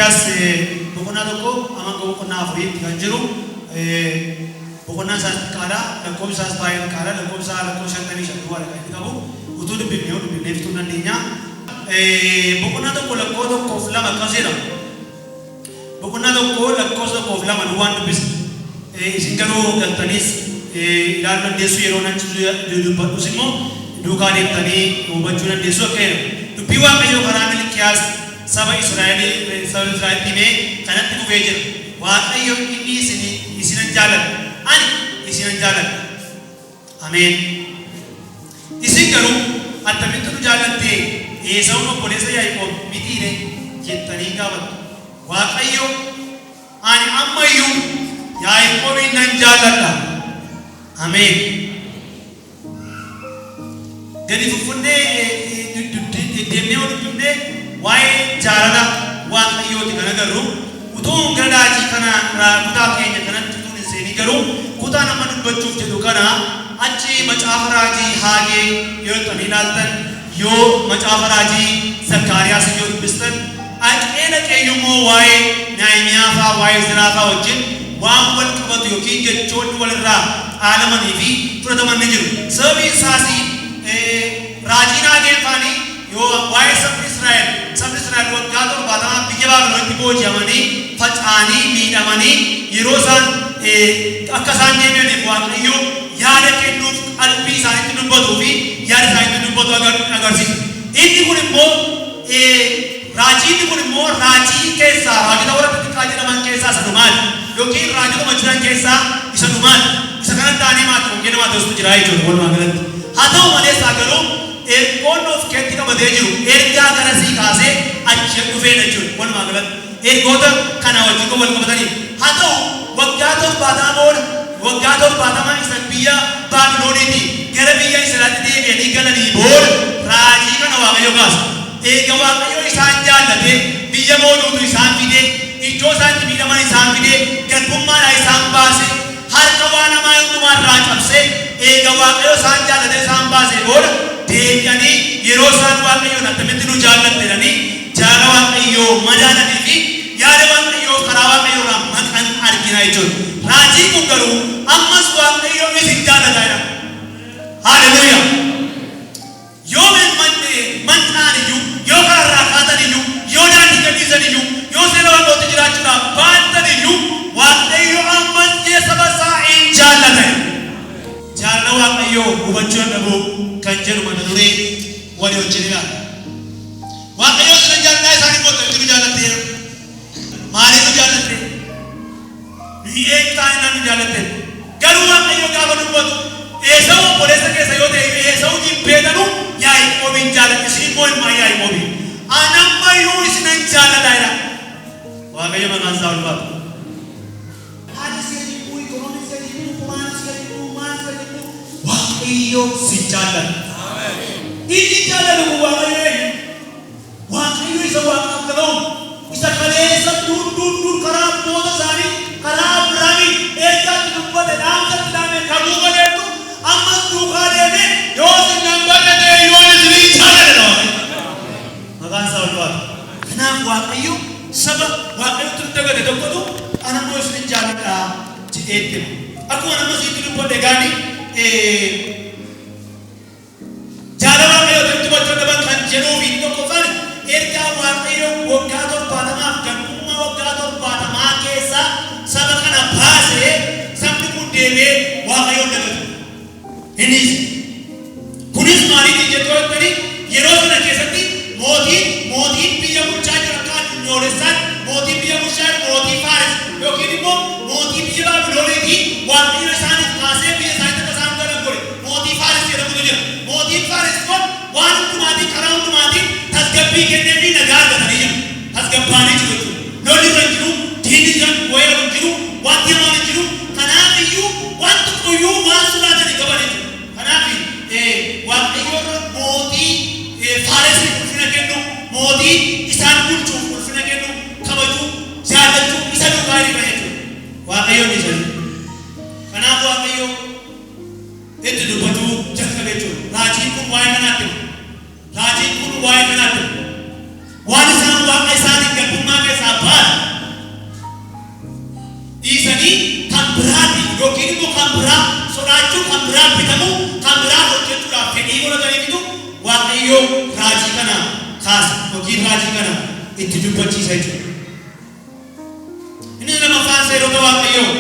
Milkiyaas boqonnaa tokko amma boqonnaa afurii kan jiru boqonnaa isaas xiqqaadha lakkoofsa isaas baay'ee xiqqaadha lakkoofsa 55 duwwaa kan inni qabu utuu dubbifnee fixuu dandeenya. Boqonnaa tokko lakkoofsa tokkoof lama akkas jedhama. Boqonnaa tokko lakkoofsa tokkoof lama duwwaan dubbisa. Isin garuu galtaniis ilaaluu dandeessu yeroo nan dubbadhus immoo duukaa deemtanii hubachuu dandeessu akka jedhamu. Dubbii Waaqayyoo karaa Milkiyaas saba Israa'el himee kanatti dhufee jira. Waaqayyo inni isinan jaalladha. Ani isinan jaalladha. Ameen. Isin garuu attamitti nu jaallattee Esaawun obboleessa Yaaqoob mitiire jettanii gaafattu. Waaqayyo ani ammayyuu Yaaqoobin nan jaalladha. Ameen. Gadi fuffunnee deemnee ol dubbifnee waa'ee jaalala Waaqayyooti kan agarru utuu gara daajii kana kutaa keenya kanatti utuu hin seenin garuu kutaa nama dubbachuuf jedhu kana achi macaafa raajii Haagee yoo ta'an ilaaltan yoo macaafa raajii Zakkaariyaas yoo dubbistan dhaqee immoo waa'ee Nehemiyaa fa'aa waa'ee Izraa fa'aa wajjin waan wal qabatu yookiin jechoonni walirraa dhaalamanii fi fudhataman ni jiru. Sababiin isaas raajiin Haageen faanii yoo waa'ee sabni Israa'el waggaa 70 biyya Baabilonitti booji'amanii faca'anii miidhamanii yeroo isaan akka isaan deebi'aniif Waaqayyo yaada kennuuf qalbii isaaniitti dubbatuu fi yaada isaaniitti dubbatu agarsiisa. Inni kun immoo raajii keessaa raajota warra xixiqqaa jedhaman keessaa isa dhumaadha yookiin raajota jiran keessaa isa dhumaadha. Isa kanatti aanee maatii wangeela Maatewos jira jechuudha walumaa galatti. Haa ta'u malee garuu ergoon of keetti qabatee jiru ergaa garasii kaasee achi dhufeedha jechuudha walumaa galatti. Ergoota kana wajjin wal qabatanii haa ta'u waggaa 70 isa biyya Baabiloniitii gara biyya Israa'elitti deebi'anii galanii booda raajii kana Waaqayyo kaasa. Eega Waaqayyo isaan jaallate biyya mootuutu isaan fide iddoo isaatti miidhaman isaan fide garbummaadhaa isaan baase harka waan namaa hundumaarraa cabse eega Waaqayyo isaan jaallate isaan baase booda deebi'anii yeroo isaan Waaqayyoon attamitti nu jaallatte jedhanii jaalala Waaqayyoo madaalanii fi yaada Waaqayyoo karaa Waaqayyoorraa maqan argina jechuudha. Raajii kun garuu ammas Waaqayyoo isin jaallata jedhama. Haalleluuyaa. Yoo man'aan iyyuu yoo kararraa kaatan iyyuu yoo daandii gadhiisan iyyuu yoo seera Waaqayyootti jiraachuudhaaf baatan iyyuu Waaqayyo ammas saba isaa hin jaallata. Jaalala Waaqayyoo hubachuu danda'uu kan jedhu mata duree walii wajjin ilaala. Waaqayyo sina jaalala isaanii mootummaa nu jaallatte. Maaliif nu jaallatte? Eegtaan inni nu jaallatte. Garuu Waaqayyo gaafa dubbatu Esawu obboleessa keessa yoo ta'e Esawu jibbeedhanu Yaaqoobin jaallatte isin immoo ilmaan Yaaqoobi. Ani ammayyuu isinan jaalladha jedha. Waaqayyo maqaan isaa ulfaatu. Waaqayyo si jaallata. Inni jaalala Waaqayyo isa waaqaaf ta'u isa kaleessa dur karaa abboota isaanii karaa Abrahaamii eeggaatti dubbate dhaamsatti dhaame kabuu galeetu ammas duukaa deeme yoo isin nan badhate yoo isin jaalala. Maqaan isaa ulfaatu. Kanaaf Waaqayyo saba Waaqayyotti dagate tokkotu anammoo isin jaalladha jedheetti. Akkuma nama sitti dubbate gaanii jaalala Waaqayyoo dubbachuu dhaban kan jedhuu fi tokkoffaan ergaa Waaqayyoo waggaa 70 garbummaa waggaa 70 keessa saba kana baasee sabni kun deemee Waaqayyoon dagatu. Innis kunis maaliif jettanii yeroo sana keessatti mootiin biyya bulchaa jira kan addunyoolessaan mootiin biyya bulchaa mootii Faares yookiin immoo mootii biyya Baabiloniitii Waaqayyo isaaniif kaasee biyya isaaniitti akka isaan galan godhe mootii Faares jedhamutu jira. Mootiin Faares kun waan hundumaatiin karaa hundumaatiin tasgabbii kennee fi nagaa argatanii jiru. Tasgabbaanii jiru jechuudha. Lolli kan jiru, diinni kan wayyaa kan jiru, wanti hamaan jiru. Kanaaf iyyuu wanti tokkoyyuu waan yookiin raajii kana itti dubbachiisa jechuudha. Inni lamaffaan seerota Waaqayyoo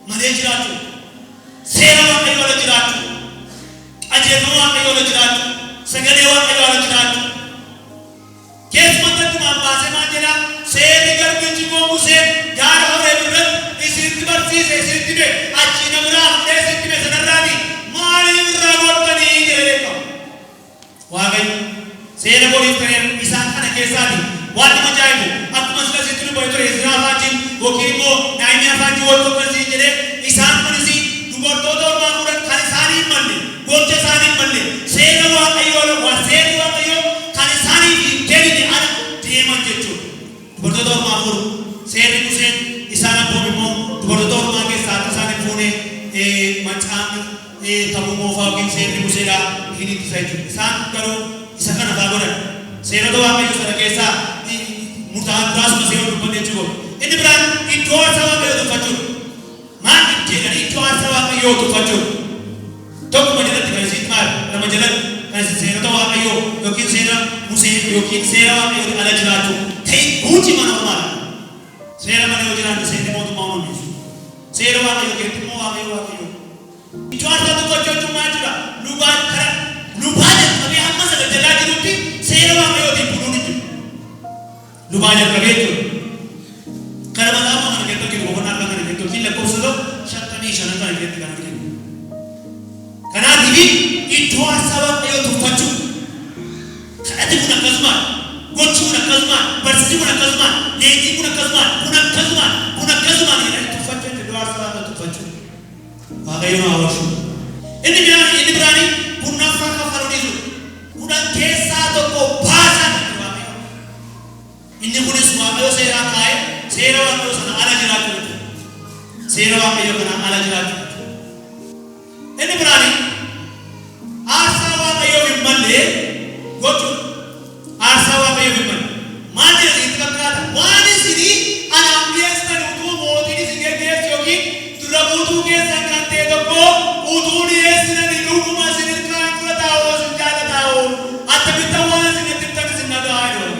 malee jiraachuu, seera Waaqayyoo ala jiraachuu, qajeelfama Waaqayyoo ala jiraachuu, sagalee Waaqayyoo ala jiraachuu. Keessumatti akkuma baasee maal jedhaa seerri garbichi koo Museen gaara Horeeb irratti isinitti barsiise isinitti hime achii na biraa fudhee isinitti hime sanarraati maaliif irraa gortanii jedhee qabu. Waaqayyo seera boriif ta'een isaan kana keessaati waan nama ajaa'ibu akkuma sila sitti nu bahe ture Izraa afaatiin yookiin immoo Naahimiyaa afaatiin wal tokkosii jedhee isaan kunis dubartoota ormaa fuudhan kan isaanii hin malle gocha isaanii hin malle seera Waaqayyoo seerri Waaqayyoo kan isaanii hin kennine ala deeman jechuudha. Dubartoota ormaa fuudhu seerri Museen isaan abboon immoo dubartoota ormaa keessaa akka isaan hin fuune macaafni ta'uu moofaa yookiin seerri Museedhaa hin ittisa jechuudha. Isaan garuu isa kana fa'aa godhan seerota Waaqayyoo sana keessaa murtaa'aasuma seera dubbanne jechuudha. Inni biraan iddoo aarsaa Waaqayyoo tuffachuudha. Maal jedhanii iddoo aarsaa Waaqayyoo tuffachuudha. Tokkuma jalatti kan isiin maal lama jalatti kan seerota Waaqayyoo yookiin seera Musee yookiin seera Waaqayyoo ala jiraachuu ta'e huuci mana maal seera mana yoo jiraanne seerri mootummaa uumamu seera Waaqayyoo keessatti immoo Waaqayyoo iddoo aarsaa tuffachuu jechuun maal jedha lubaa jalqabee hamma sagantaa jirutti seera Waaqayyootiin buluun hin jiru. Lubaa jalqabee jiru. Kana maxaafa kana keessatti jiru boqonnaa kana keessatti yookiin lakkoofsa 55 kana keessatti kan arginu. Kanaatiif iddoo aarsaa Waaqayyoo tuffachuu kadhati kun akkasumaan gochuu kun akkasumaan barsiisuu kun akkasumaan leenjii kun akkasumaan kun akkasumaan jedhanii tuffachuu iddoo aarsaa Waaqayyoo tuffachuu. Waaqayyoon haa oolchu. Inni biraanii kurnaffaa kaffaluu dhiisu kudhan keessaa tokko baasaa kan Waaqayyoo. Inni kunis Waaqayyoo seeraa kaa'ee seera Waaqayyoo sana ala jiraachuu jechuudha. Seera Waaqayyoo kana ala jiraachuu jechuudha. Inni biraanii aarsaa Waaqayyoo hin malle gochuun aarsaa Waaqayyoo hin malle maal jedhanii fakkaata waan isinii anaan dhiyeessan utuu mootiin isin geggeessu yookiin dura buutuu keessan kan ta'e tokko utuu dhiyeessinanii dhuguma isin hirkaan fudhataa oo isin jaalataa oo attamitti waan isin jettan isin nagaa jedhu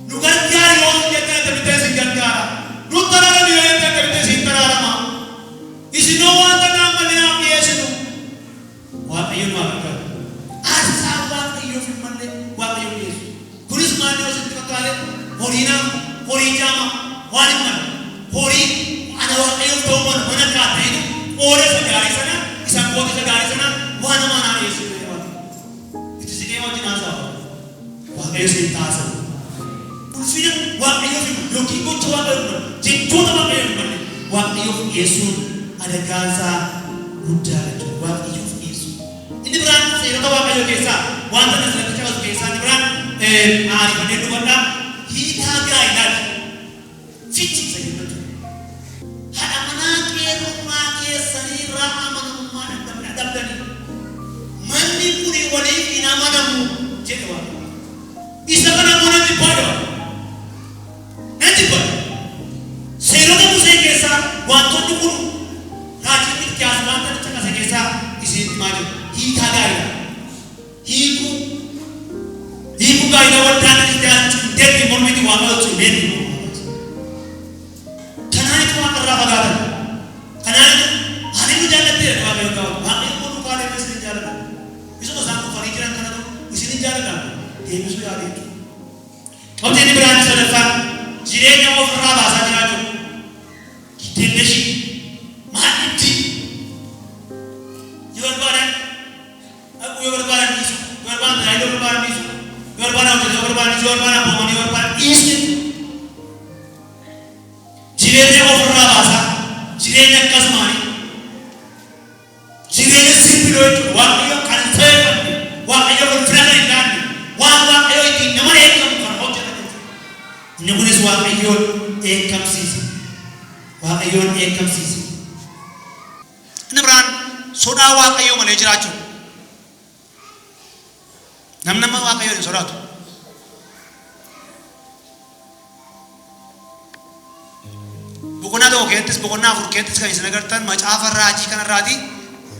nu gargaari yoo isin jettan attamitti isin gargaara nu taraarama yoo jettan attamitti isin taraarama isinoo waan tanaan malee naaf dhiyeessinu Waaqayyoon waa gargaaru. Aarsaa Waaqayyoof hin malle Waaqayyoon dhiyeessu. Kunis maal yoo sitti fakkaate horii jaama waan hin malle horii ana Waaqayyoof ta'uu mana kaata'etu oola isa gaarii sana isaan goota isa gaarii sana waan namaa naa dhiyeessu. Itti siqee wajjin haasa'a. Waaqayyo siin taasisa. Ulfina Waaqayyoof hin malle yookiin gocha Waaqayyoof hin malle jechoota Waaqayyoof hin malle Waaqayyoof dhiyeessuun adagaansaa guddaa jechuudha. Waaqayyoof ini beran seerota Waaqayyoo keessaa wanta nasirratti caqasu keessaa inni biraan aarifannee dubbadhaa hiikaa gaa'elaati. Fichi isa jennatu. Haadha manaa qeerrummaa keessanii irraa amanamummaa dhabdanii. Manni kuni waliif hin amanamu jedhe Waaqayyo. Isa kana immoo nan jibbaadha. Nan jibbaadha. Seerota Musee keessaa wantoonni kun raajiin Milkiyaas wanta caqase keessaa isinitti maal jedhu. Hiikaa gaa'ela. Hiikuu gaa'ela waldaan Kiristaanaa deebii mormiti waa malatu deebii. Kanaanitu waan irraa fagaatan. Kanaanitu ani nu jaallattee Waaqayyo qabu. Waaqayyo immoo nu kaalee isin jaallata. Isuma isaan kufanii jiran kanatu isin jaallata. Deebisuu yaadeetu. Qabxiin biraan sadaffaan jireenya ofirraa baasaa jiraachuu. Giddeenneshi maal itti yoo barbaadan yoo barbaadan dhiisu yoo barbaadan tajaajila yoo barbaadan dhiisu yoo barbaadan hojjetu yoo barbaadan dhiisu yoo barbaadan boomanii yoo barbaadan dhiisne jireenya ofirraa baasaa jireenya akkasumaanii jireenya simbiroo jechuudha Waaqayyo kan fayyadamne Waaqayyo kan filatan hin laanne waan Waaqayyo ittiin nama eegamu kan hojjetan jechuudha. Inni kunis Waaqayyoon eegamsiise. Waaqayyoon eegamsiise. Inni biraan sodaa Waaqayyoo malee jiraachuu. Namni nama Waaqayyoo hin sodaatu. Boqonnaa tokko keessattis boqonnaa afur keessattis kan isin agartan macaafa raajii kanarraati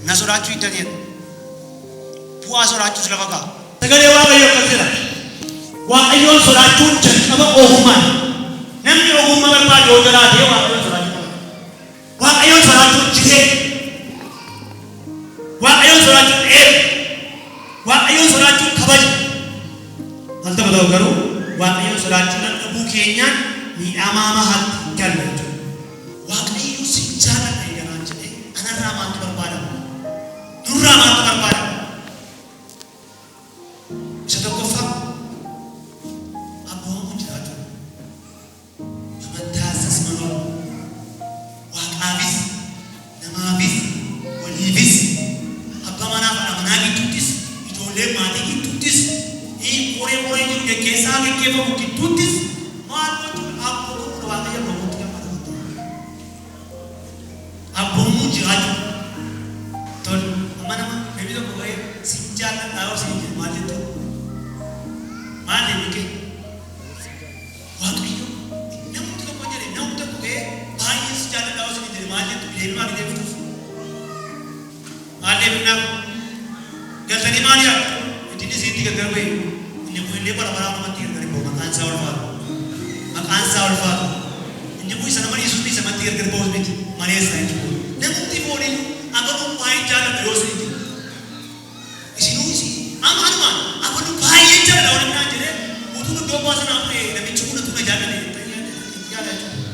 na sodaachuu hin dandeenye. Bu'aa sodaachuus lafa ka'a. Sagalee Waaqayyoo akkas jedha. Waaqayyoon sodaachuun jalqaba ogummaadha. Namni ogummaa barbaadu yoo jiraate Waaqayyoon sodaachuu qaba. Waaqayyoon sodaachuun jireenya. Waaqayyoon sodaachuun eebba. Waaqayyoon sodaachuun kabaja. Al ta'u ta'u garuu Waaqayyoon sodaachuudhaan dhabuu keenyaan miidhamaa mahaatti galle jechuudha. Waaqayyo si jaalladha jedhaan jedhee anarraa maaltu barbaadama? Nurraa maaltu barbaadama? Isa tokkoffaa abboomuu jiraatu. Amantaasas manoon Waaqaafis namaafis waliifis abbaa manaa fi amanaa gidduuttis ijoollee maatii gidduuttis qoree jiru geggeessaa geggeeffamu gidduuttis maal gochuun abboomuu Waaqayyo abboomuu gammadu. Abboomuu jiraatu. Tol mana beebi tokko bahee si jaalladhaa yoo si jedhu maal jettu? Maal deemike? Waaqayyo namni tokko jedhe namni tokko bahee baay'ee si jaalladhaa yoo si jedhu maal jettu? Deebi maal deebituuf? Maal deebinaaf? Galtanii maal yaaddu? Ittiin isiitti gargar bahee inni kun illee bara baraa namatti gargar bahu maqaan isaa ulfaatu. Maqaan isaa ulfaatu. Inni kun isa nama dhiisuuf isa namatti gargar bahus miti maleessa jechuudha. Namni foonii abaluun baay'ee jaalladha yoo si jedhu. Isinuu isi amanuma abaluun baay'ee jaalladha waliin naan jedhee utuu iddoo baasanaa ta'e namichi kun utuu na jaalladhe yaada jechuudha.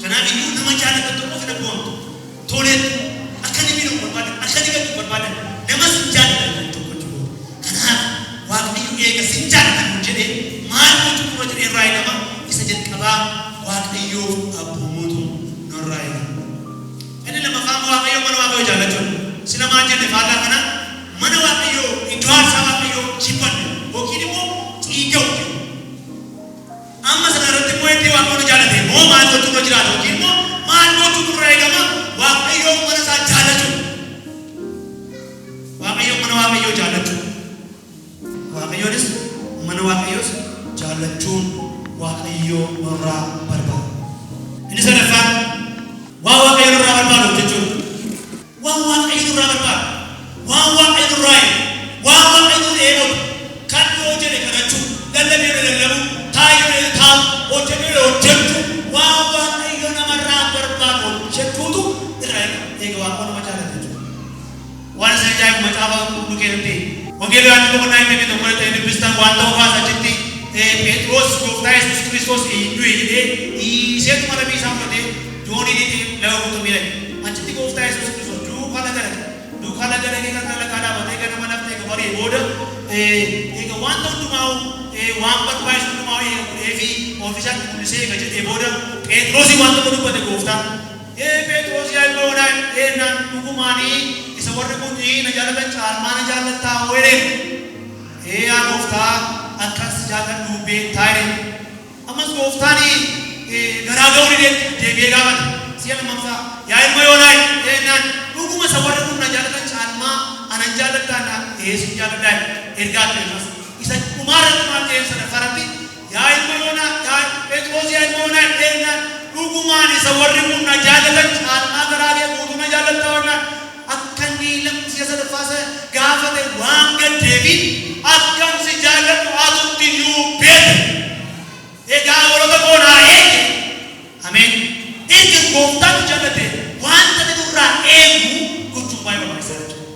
Kanaaf iyyuu nama jaallatan tokko fida bu'amtu. Toleetu akka inni miidhagu barbaadan akka inni gaddu barbaadan nama sin jaallatan tokko jechuudha. Kanaaf Waaqayyo eega sin jaallatan jedhee maal gochuu dura jedhee irraa eegama isa jalqabaa Waaqayyoof abboomuutu nurraa eegama. Inni lammaffaan Waaqayyo mana Waaqayyo jaallachuudha. Sila maal jenne faallaa kana mana Waaqayyo iddoo aarsaa Waaqayyo jibbanne yookiin immoo xiigga'u. Amma sana irratti immoo iddoo Waaqayyo jaallate moo maal gochuu dura jiraata yookiin immoo maal gochuu dura eegama Waaqayyo mana isaa jaallachuudha. Waaqayyo mana Waaqayyo jaallachuudha. Waaqayyoonis mana Waaqayyoos jaallachuun Waaqayyo nurraa barbaada. Inni sadaffaan waan Waaqayyo nurraa barbaadu jechuudha. Waan Waaqayyo nurraa barbaadu. Waan Waaqayyo nurraa eegu. Waan Waaqayyo nurraa eegu. Kan yoo jedhe kadhachuu, lallabee lallabu, taa'ee taa'u, hojjetee hojjetu. Waan Waaqayyo namarraa barbaadu hojjetuutu irraa eega Waaqayyo nama jaallatu jechuudha. Waan isa ajaa'ibu macaafa qulqulluu keessatti wangeela Yohaannis boqonnaa 21 dubbistan waan ta'uu kaasa achitti Phexros gooftaa Yesuus Kiristoos du'e jedhee iseetuma rabbii isaa fudhatee doonii lafa guutumee achitti gooftaa Yesuus Kiristoos duukaa lagaree kan lagaa dhaabatee gara mana fi baree booda eega wanta hundumaa waan barbaachisu hundumaa eegee fi ofiisatti mul'isee eega jedhee booda Phexrosi wanta dubbate gooftaa Phexros yaa ilmoodhaa naan dhugumaanii isa warri kun na jaallatan caalmaa na jaallattaa weereen yaa gooftaa akkas jaalladhu beektaare ammas gooftaanii garaagaru deebi'ee gaafate si'a lammaffaa yaa ilma yoonaa naan dhuguma isa warri kun na jaallatan caalmaa anan jaallattaa sin jaalladhaa ergaa ta'es isa dhumaarratti maal ta'e sadaffaratti yaa ilma yoonaa yaa Phexros yaa ilma yoonaa naan dhugumaan isa warri kun na jaallatan caalmaa garaagee guutuu na jaallattaa warnaan akkan lamsi sadaffaasa gaafate waan gaddeefi akkam si jaalladhu atutti iyyuu beekte egaa warra koonaa eege ameen eega gooftaan jaallate wanta nurraa eegu gochuun baay'ee barbaachisaadha jechuudha.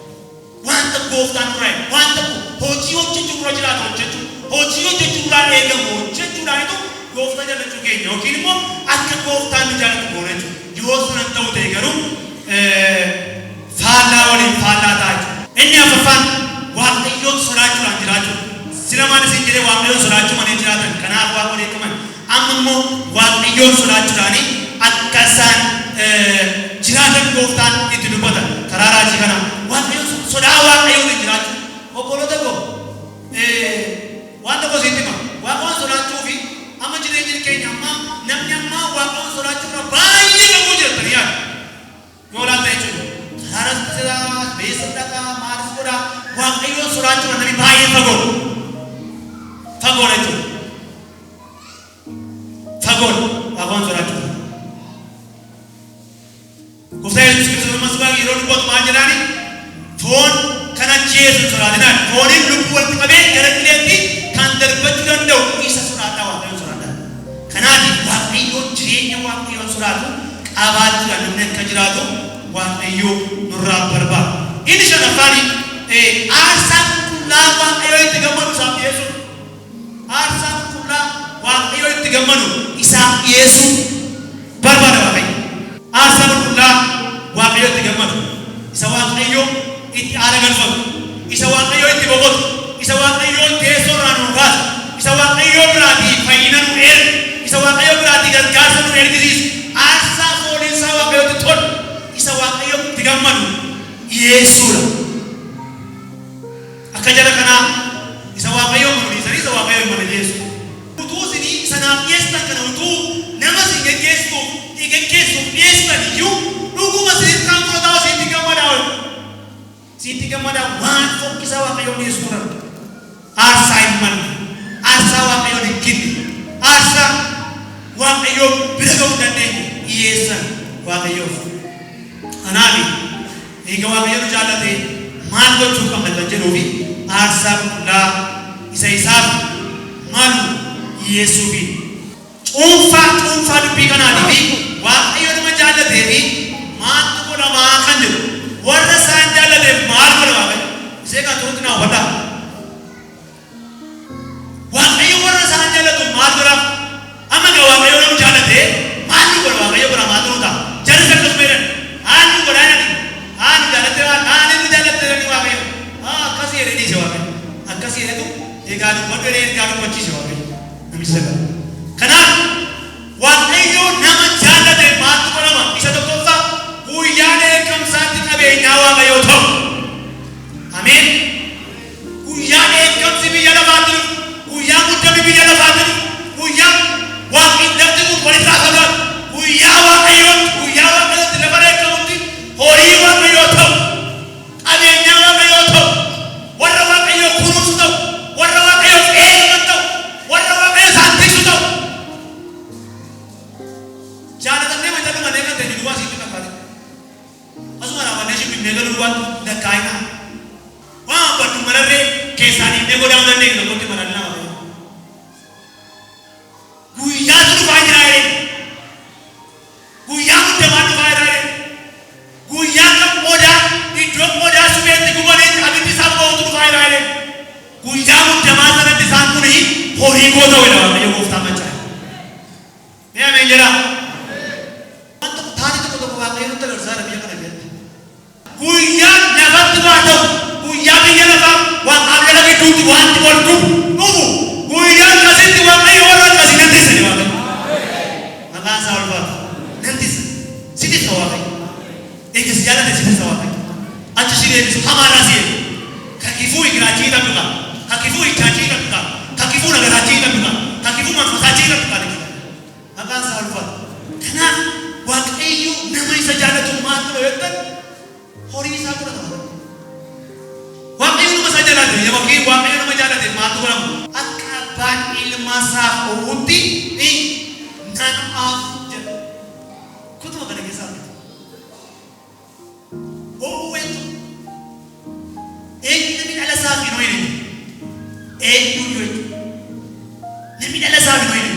Wanta gooftaan nurraa eegu wanta hojii hojjechuu dura jiraatu hojjechuu hojii hojjechuu duraa eegamu hojjechuudhaanitu gooftaa jaallachuu keenya yookiin immoo akka gooftaan nu jaallatu goona jechuudha. Yoo sanan ta'u ta'e garuu faallaa waliin faallaa ta'a jechuudha. Inni afuraffaan Waaqayyoon sodaachuudhaan jiraachuu. Sila maal isin jedhee Waaqayyoon sodaachuu malee jiraatan kanaaf Waaqayyoon eegaman. Amma immoo Waaqayyoon sodaachuudhaan akka isaan jiraatan gooftaan itti dubbata karaa raajii kana. Waaqayyoon sodaa Waaqayyoon jiraachuu. Obboloota koo waan tokko sitti hima. Waaqayyoon sodaachuu fi amma jireenya keenya amma namni amma Waaqayyoon sodaachuu baay'ee qabu jirtan yaada. Yoo laata jechuudha. Karaa siraa beessa dhagaa maalis godhaa Waaqayyoon sodaachuu namni baay'ee fagoodha. Fagoodha jechuudha. Fagoodha Waaqayyoon sodaachuu. Gooftaan Yesuus Kiristoos ammas baay'ee yeroo dubbatu maal jedhaani foon kana Yesus soraadina fooniin lubbuu walitti qabee gara qileetti kan darbachuu danda'u isa soraadha waaqayyoon soraadha. Kanaaf waaqayyoon jireenya waaqayyoon soraatu qabaachuudhaan namni akka jiraatu waaqayyoo nurraa barbaada. Inni shanaffaan aarsaa qulqullaa waaqayyoo itti gammadu isaaf dhiyeessu. Aarsaa qulqullaa waaqayyoo itti gammadu isaaf dhiyeessu barbaada waaqayyo. Aarsaa qulqullaa waaqayyoo itti gammadu isa waaqayyoo itti aara galfatu isa waaqayyoo itti boqotu isa waaqayyoo teessoo irraa nu kaasu isa waaqayyoo biraatii fayyina nu ergu isa waaqayyoo biraatii gargaarsa nu ergisiisu aarsaa foonii isaa waaqayyootti tolu isa waaqayyoo itti gammadu dhiyeessuudha. Akka jala kanaa isa waaqayyoo mul'isanii isa waaqayyoo mana dhiyeessu. Utuu isinii isa naaf dhiyeessan kana utuu nama isin geggeessuuf dhiyeessan iyyuu dhuguma isin kan fudhataa isin gammadaa Siti gamada waan fokkisa waaqayyoon dhiyeessu turan. Aarsaa hin malle, aarsaa waaqayyoon hin kenne, aarsaa waaqayyoo bira ga'uu dandeenye dhiyeessan waaqayyoof. Kanaaf eega waaqayyoon nu jaallate maal gochuu qabna kan jedhuufi aarsaa qulqullaa isa isaaf malu dhiyeessuufi. Cuunfaa dubbii kanaatiifi waaqayyoon nama jaallateefi maaltu godhamaa kan jedhu. Warra isaan jaallateef maal godhama? Isee kan turutti naa hubadhaa. Waaqayyo warra isaan jaallatu maal godhama? Amma egaa waaqayyo nama jaallatee maal ni godha? Waaqayyo godha maal ta'uu ta'a? Jarri akkasuma jedhan haan ni godhaa jedhani haan ni jaallatee haan ni jaallattee jedhani waaqayyo akkasii jedhee dhiise waaqayyo akkasii jedhetu egaa dubbadhu jedhee ergaa dubbachiise waaqayyo namichi sagal. Kanaaf waaqayyo nama jaallatee maaltu godhama? Isa tokkoffaa guyyaan eegamsaatti qabeenyaa waaqayyoo ta'u. Ameen. Guyyaan eegamsi biyya lafaatti dhufu, guyyaan guddami biyya lafaatti dhufu, guyyaan waaqni lafti kun walirraa fagaatu, guyyaa waaqayyootti lafa eegamutti horii waaqayyoo ta'u, qabeenyaa waaqayyoo ta'u, warra waaqayyoo kunuunsu ta'u, warra waaqayyoo eegan ta'u, warra waaqayyoo isaan tiksu ta'u. Jaalatamnee majaluma neeqan ta'e duwwaa sitti fakkaate. Asuma raawwannee shibbifnee galuu waan lakkaa'ina. Waan baddu mararree keessaan himnee godhamu dandeenye tokkotti marannaa waaqayyo. Guyyaatu dhufaa jira jedhee. Guyyaa guddamaa dhufaa jira jedhee. Guyyaa kan qodaa iddoo qodaa supheetti gubanitti abiddi isaan ba'utu dhufaa jira jedhee. Guyyaa guddamaa sanatti isaan kun horii goota jedha waaqayyo gooftaa machaa. Mee ameen jedhaa. Wanta taatee tokko waaqayyo nutti agarsiisaa biyya kana keessatti. Guyyaa lafatti waa ta'u guyyaa biyya lafaa waan abdala gidduutti wanti wal dhufu guyyaa akkasitti waaqayyo warra akkasii nan tisa waaqayyo. Maqaan isaa ol baatu nan tisa si tisa waaqayyo. Eegas jaalate si tisa waaqayyo. Achi si deebisu hamaarraa si eegu. Kakifuu igiraachii dhabdu qaba. Kakifuu ijaachii dhabdu qaba. Kakifuu nagaraachii dhabdu qaba. Kakifuu manfasaachii dhabdu qaba. Maqaan isaa ol baatu. Kanaaf waaqayyo nama isa jaallatu maal godha jettan horii isaa godhata. Waaqayyo nama isa jaallate yookiin waaqayyo nama jaallate maaltu godhamu? Akka abbaan ilma isaa oowwutti nan jedha. Kutuma kana keessaa argatu. Oowweetu eenyu namni dhala isaa fi nooyi eenyu namni dhala isaa fi nooyi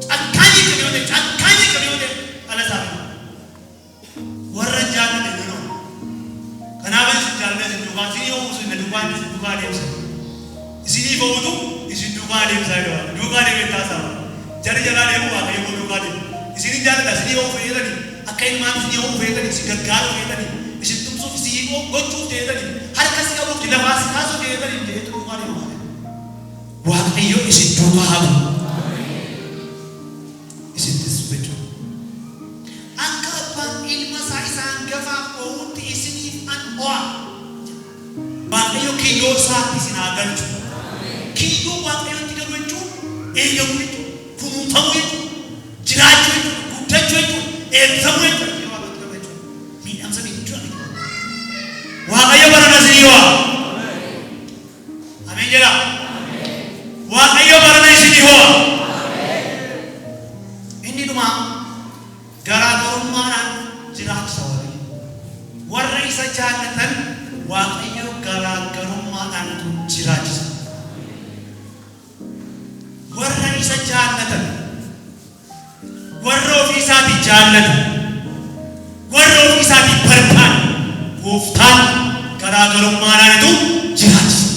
cakkaanii kabiyoode dhala isaa fi warra jaallate yeroo kanaaf isin jaallate isin duukaa isin oomusu isin duukaa deemsa isinii fa'uutu isin duukaa deemsaa jedhama duukaa deemee taasaa jari jalaa deemu waaqayyo koo duukaa deemu isin jaallata isinii oomu fayyadanii akka ilmaan isinii oomu fayyadanii isin gargaaruu fayyadanii isin tumsuuf isin gochuuf fayyadanii harka si qabuuf lafaa si kaasuuf fayyadanii jedhetu duukaa deemu waaqayyo isin duukaa hafu isin tisu jechuudha. Akka abbaan ilma isaa isaan gafaaf oowwutti isiniif an o'a. Waaqayyo kiyyoo isaatti isin haa galchu. Kiyyoo waaqayyotti galu jechuun eegamuu jechuudha. Kunuunfamuu jechuudha. Jiraachuu jechuudha. Guddachuu jechuudha. Eebbisamuu jechuudha. Miidhamsa jechuudha. Waaqayyo barana isinii ho'a. Ameen jedhaa. Waaqayyo barana isinii ho'a. Inni dhumaa garaagarummaadhaan jiraachisa warra isa jaallatan waaqa jiraachisa. Warra isa jaallatan, warra ofii isaatii jaallatan, warra ofii isaatii barbaadu gooftaan garaagarummaadhaan jiraachisa.